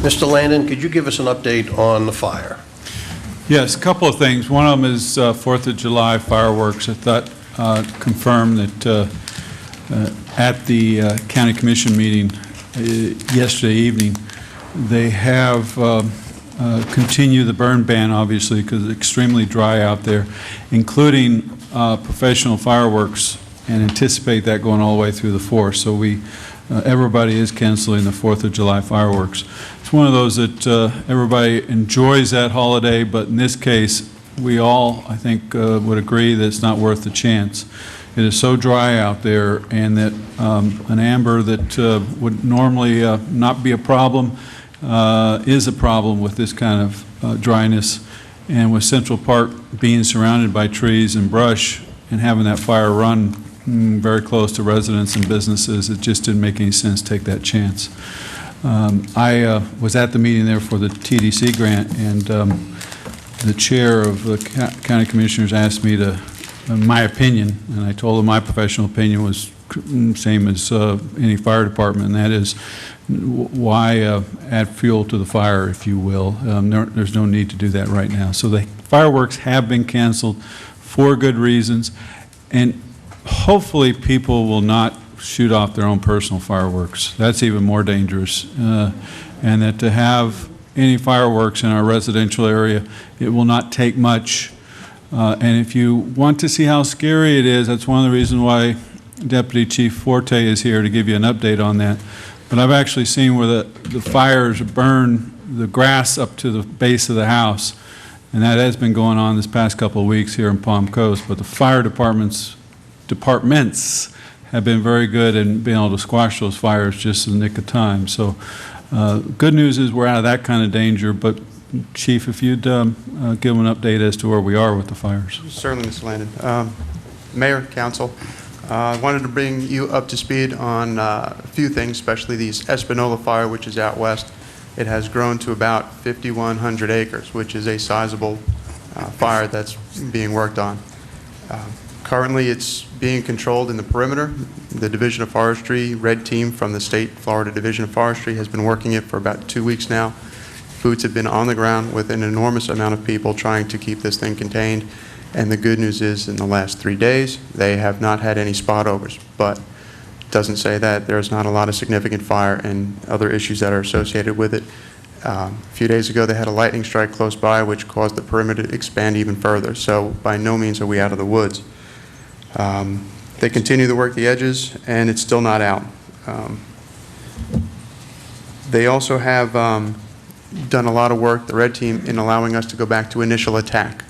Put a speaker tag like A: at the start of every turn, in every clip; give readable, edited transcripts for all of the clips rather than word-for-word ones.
A: Mr. Landon, could you give us an update on the fire?
B: Yes, a couple of things. One of them is 4th of July fireworks. I thought confirmed that at the County Commission meeting yesterday evening, they have continued the burn ban, obviously, because it's extremely dry out there, including professional fireworks, and anticipate that going all the way through the 4th. So everybody is canceling the 4th of July fireworks. It's one of those that everybody enjoys that holiday, but in this case, we all, I think, would agree that it's not worth the chance. It is so dry out there, and that an amber that would normally not be a problem is a problem with this kind of dryness. And with Central Park being surrounded by trees and brush and having that fire run very close to residents and businesses, it just didn't make any sense to take that chance. I was at the meeting there for the TDC grant, and the chair of the county commissioners asked me to, my opinion, and I told him my professional opinion was same as any fire department, and that is why add fuel to the fire, if you will. There's no need to do that right now. So the fireworks have been canceled for good reasons, and hopefully people will not shoot off their own personal fireworks. That's even more dangerous. And that to have any fireworks in our residential area, it will not take much. And if you want to see how scary it is, that's one of the reasons why Deputy Chief Forte is here to give you an update on that. But I've actually seen where the fires burn the grass up to the base of the house, and that has been going on this past couple of weeks here in Palm Coast. But the fire departments have been very good in being able to squash those fires just in the nick of time. So good news is we're out of that kind of danger. But Chief, if you'd give them an update as to where we are with the fires.
C: Certainly, Mr. Landon. Mayor, Council, I wanted to bring you up to speed on a few things, especially the Espanola fire, which is out west. It has grown to about 5,100 acres, which is a sizable fire that's being worked on. Currently, it's being controlled in the perimeter. The Division of Forestry, red team from the state Florida Division of Forestry, has been working it for about 2 weeks now. Boots have been on the ground with an enormous amount of people trying to keep this thing contained. And the good news is, in the last 3 days, they have not had any spot overs. But it doesn't say that there's not a lot of significant fire and other issues that are associated with it. A few days ago, they had a lightning strike close by, which caused the perimeter to expand even further. So by no means are we out of the woods. They continue to work the edges, and it's still not out. They also have done a lot of work, the red team, in allowing us to go back to initial attack.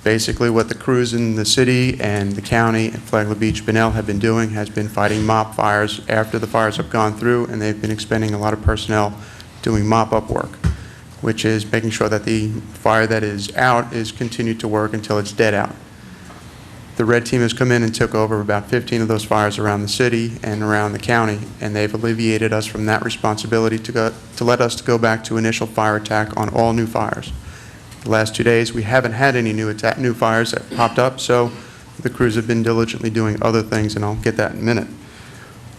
C: Basically, what the crews in the city and the county and Flagler Beach, Bunnell have been doing has been fighting mop fires after the fires have gone through, and they've been expending a lot of personnel doing mop-up work, which is making sure that the fire that is out is continued to work until it's dead out. The red team has come in and took over about 15 of those fires around the city and around the county, and they've alleviated us from that responsibility to let us go back to initial fire attack on all new fires. The last 2 days, we haven't had any new fires that popped up, so the crews have been diligently doing other things, and I'll get that in a minute.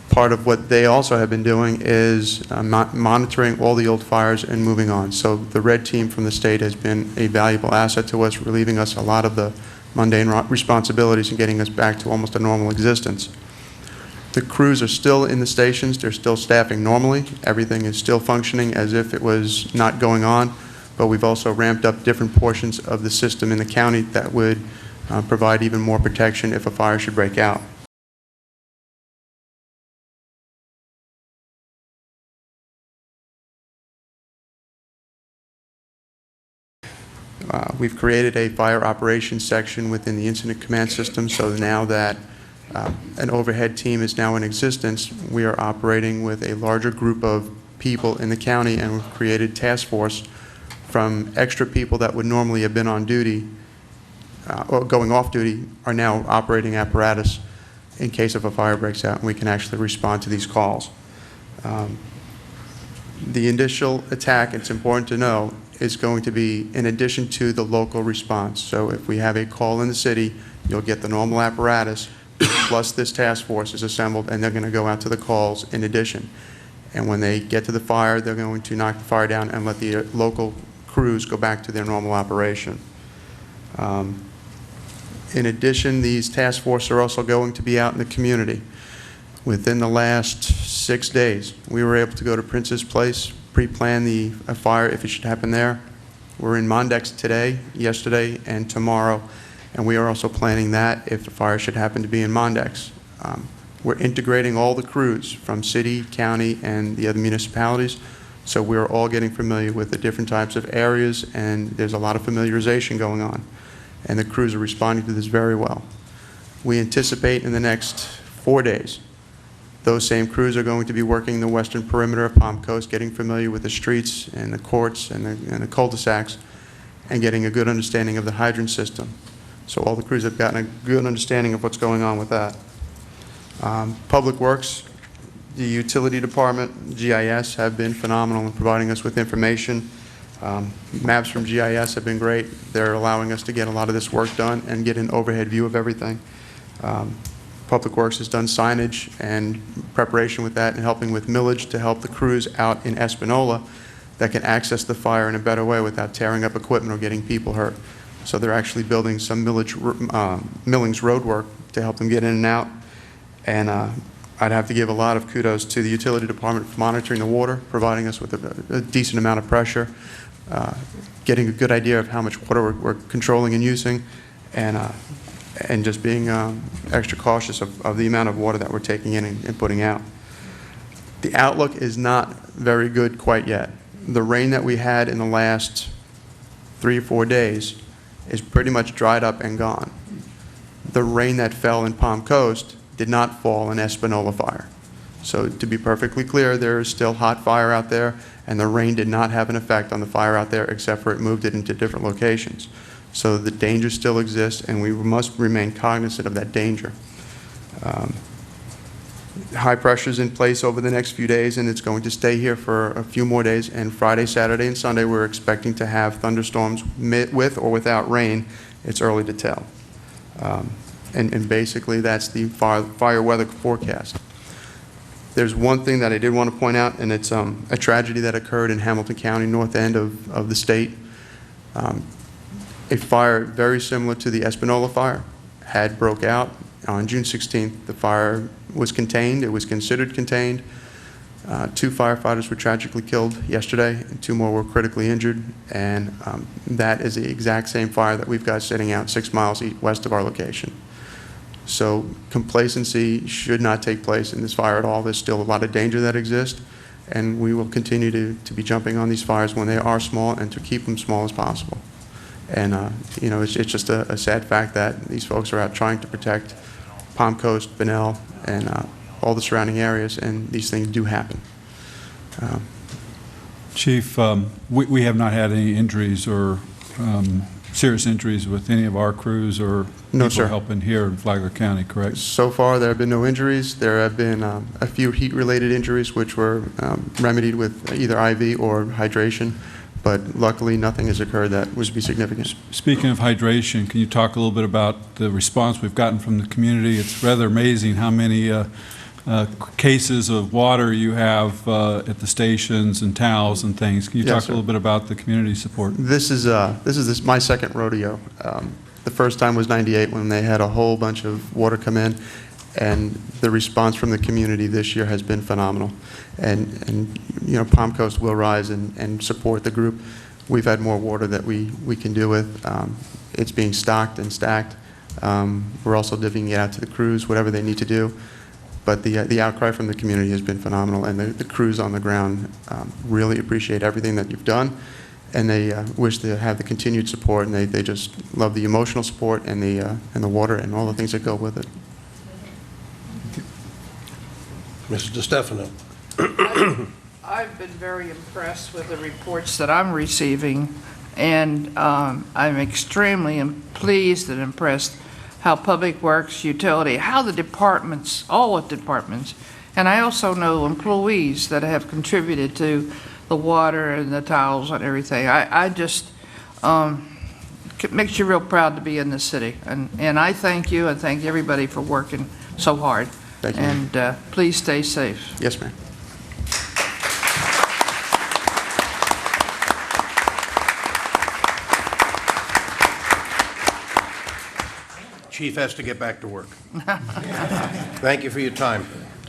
C: Part of what they also have been doing is monitoring all the old fires and moving on. So the red team from the state has been a valuable asset to us, relieving us a lot of the mundane responsibilities and getting us back to almost a normal existence. The crews are still in the stations. They're still staffing normally. Everything is still functioning as if it was not going on. But we've also ramped up different portions of the system in the county that would provide even more protection if a fire should break out. We've created a fire operations section within the incident command system, so now that an overhead team is now in existence, we are operating with a larger group of people in the county, and we've created task force from extra people that would normally have been on duty or going off duty are now operating apparatus in case of a fire breaks out, and we can actually respond to these calls. The initial attack, it's important to know, is going to be in addition to the local response. So if we have a call in the city, you'll get the normal apparatus, plus this task force is assembled, and they're going to go out to the calls in addition. And when they get to the fire, they're going to knock the fire down and let the local crews go back to their normal operation. In addition, these task forces are also going to be out in the community. Within the last 6 days, we were able to go to Prince's Place, pre-plan a fire if it should happen there. We're in Mondex today, yesterday, and tomorrow, and we are also planning that if the fire should happen to be in Mondex. We're integrating all the crews from city, county, and the other municipalities, so we're all getting familiar with the different types of areas, and there's a lot of familiarization going on, and the crews are responding to this very well. We anticipate in the next 4 days, those same crews are going to be working the western perimeter of Palm Coast, getting familiar with the streets and the courts and the cul-de-sacs, and getting a good understanding of the hydrant system. So all the crews have gotten a good understanding of what's going on with that. Public Works, the Utility Department, GIS have been phenomenal in providing us with information. Maps from GIS have been great. They're allowing us to get a lot of this work done and get an overhead view of everything. Public Works has done signage and preparation with that and helping with millage to help the crews out in Espanola that can access the fire in a better way without tearing up equipment or getting people hurt. So they're actually building some Millings road work to help them get in and out. And I'd have to give a lot of kudos to the Utility Department for monitoring the water, providing us with a decent amount of pressure, getting a good idea of how much water we're controlling and using, and just being extra cautious of the amount of water that we're taking in and putting out. The outlook is not very good quite yet. The rain that we had in the last 3 or 4 days is pretty much dried up and gone. The rain that fell in Palm Coast did not fall in Espanola fire. So to be perfectly clear, there is still hot fire out there, and the rain did not have an effect on the fire out there except for it moved it into different locations. So the danger still exists, and we must remain cognizant of that danger. High pressure is in place over the next few days, and it's going to stay here for a few more days. And Friday, Saturday, and Sunday, we're expecting to have thunderstorms with or without rain. It's early to tell. And basically, that's the fire weather forecast. There's one thing that I did want to point out, and it's a tragedy that occurred in Hamilton County, north end of the state. A fire very similar to the Espanola fire had broke out on June 16th. The fire was contained. It was considered contained. 2 firefighters were tragically killed yesterday, and 2 more were critically injured. And that is the exact same fire that we've got sitting out 6 miles west of our location. So complacency should not take place in this fire at all. There's still a lot of danger that exists, and we will continue to be jumping on these fires when they are small and to keep them small as possible. And, you know, it's just a sad fact that these folks are out trying to protect Palm Coast, Bunnell, and all the surrounding areas, and these things do happen.
B: Chief, we have not had any injuries or serious injuries with any of our crews or
C: No,
B: people
C: sir.
B: helping here in Flagler County, correct?
C: So far, there have been no injuries. There have been a few heat-related injuries, which were remedied with either IV or hydration. But luckily, nothing has occurred that would be significant.
B: Speaking of hydration, can you talk a little bit about the response we've gotten from the community? It's rather amazing how many cases of water you have at the stations and towels and things. Can you
C: Yes,
B: talk
C: sir.
B: a little bit about the community support?
C: This is my second rodeo. The first time was '98 when they had a whole bunch of water come in, and the response from the community this year has been phenomenal. And you know, Palm Coast will rise and support the group. We've had more water that we can do with. It's being stocked and stacked. We're also divvying it out to the crews, whatever they need to do. But the outcry from the community has been phenomenal, and the crews on the ground really appreciate everything that you've done, and they wish to have the continued support, and they just love the emotional support and the water and all the things that go with it.
A: Mrs. DeStefano.
D: I've been very impressed with the reports that I'm receiving, and I'm extremely pleased and impressed how Public Works, Utility, how the departments, all the departments, and I also know employees that have contributed to the water and the towels and everything. I just, it makes you real proud to be in this city. And I thank you and thank everybody for working so hard.
C: Thank you.
D: And please stay safe.
C: Yes, ma'am.
A: Chief has to get back to work. Thank you for your time.